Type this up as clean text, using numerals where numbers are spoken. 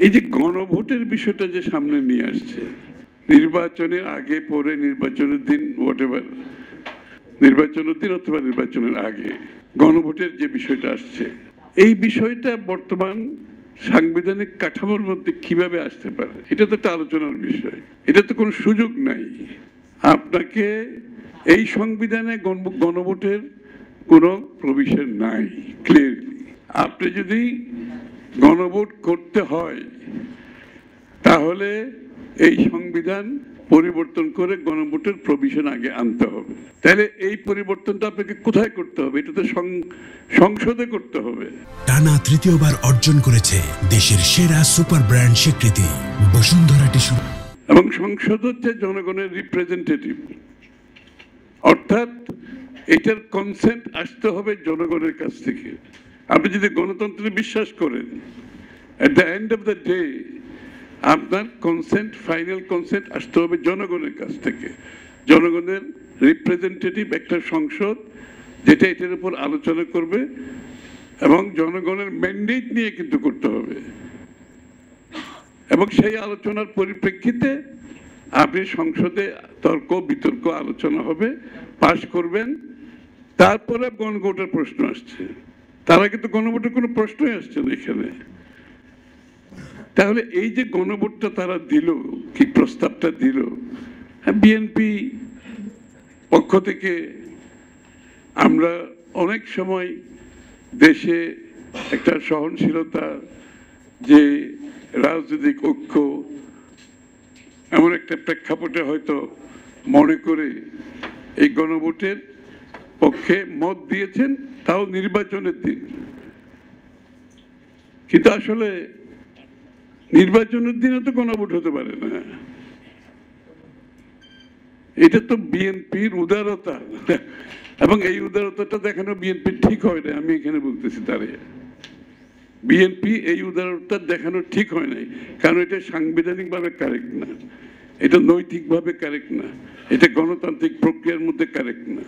এই যে গণভোটের বিষয়টা যে সামনে নিয়ে আসছে, নির্বাচনের আগে পরে, নির্বাচনের দিন হোয়াটএভার, নির্বাচনের দিন অথবা নির্বাচনের আগে গণভোটের যে বিষয়টা আসছে, এই বিষয়টা বর্তমান সাংবিধানিক কাঠামোর মধ্যে কিভাবে আসতে পারে, এটা তো একটা আলোচনার বিষয়। এটা তো কোনো সুযোগ নাই। আপনাকে এই সংবিধানে গণভোটের কোনো প্রভিশন নাই ক্লিয়ারলি। আপনি যদি গণভোট করতে হয় তাহলে এই সংবিধান পরিবর্তন করে গণভোটের প্রভিশন আগে আনতে হবে। তাহলে এই পরিবর্তনটা আপনাকে কোথায় করতে হবে? এটা তো সংসদে করতে হবে। টানা তৃতীয়বার অর্জন করেছে দেশের সেরা সুপার ব্র্যান্ড স্বীকৃতি বসুন্ধরা টিস্যু। এবং সংসদ হচ্ছে জনগণের রিপ্রেজেন্টেটিভ, অর্থাৎ এটার কনসেন্ট আসতে হবে জনগণের কাছ থেকে। আপনি যদি গণতন্ত্রে বিশ্বাস করেন, at the end of the day আপনার কনসেন্ট, ফাইনাল কনসেন্ট আসতে হবে জনগণের কাছ থেকে। জনগণের রিপ্রেজেন্টেটিভ একটা সংসদ যেটা এটার উপর আলোচনা করবে এবং জনগণের ম্যান্ডেট নিয়ে কিন্তু করতে হবে। এবং সেই আলোচনার পরিপ্রেক্ষিতে আপনি সংসদে তর্ক বিতর্ক আলোচনা হবে, পাশ করবেন, তারপরে গণভোটের প্রশ্ন আসছে। তারা কিন্তু গণভোটের কোনো প্রশ্নই আসছে না এখানে। তাহলে এই যে গণভোটটা তারা দিল, কি প্রস্তাবটা দিল, বিএনপি পক্ষ থেকে আমরা অনেক সময় দেশে একটা সহনশীলতা, যে রাজনৈতিক ঐক্য, এমন একটা প্রেক্ষাপটে হয়তো মনে করে এই গণভোটের পক্ষে মত দিয়েছেন, তাও নির্বাচনের দিন। কিন্তু আসলে নির্বাচনের দিনে তো গণভোট হতে পারে না। এটা তো বিএনপির উদারতা, এবং এই উদারতাটা দেখানো বিএনপির ঠিক হয় না। আমি এখানে বলতেছি দাঁড়িয়ে, বিএনপি এই উদারতা দেখানো ঠিক হয় নাই, কারণ এটা সাংবিধানিকভাবে কারেক্ট না, এটা নৈতিকভাবে কারেক্ট না, এটা গণতান্ত্রিক প্রক্রিয়ার মধ্যে কারেক্ট না।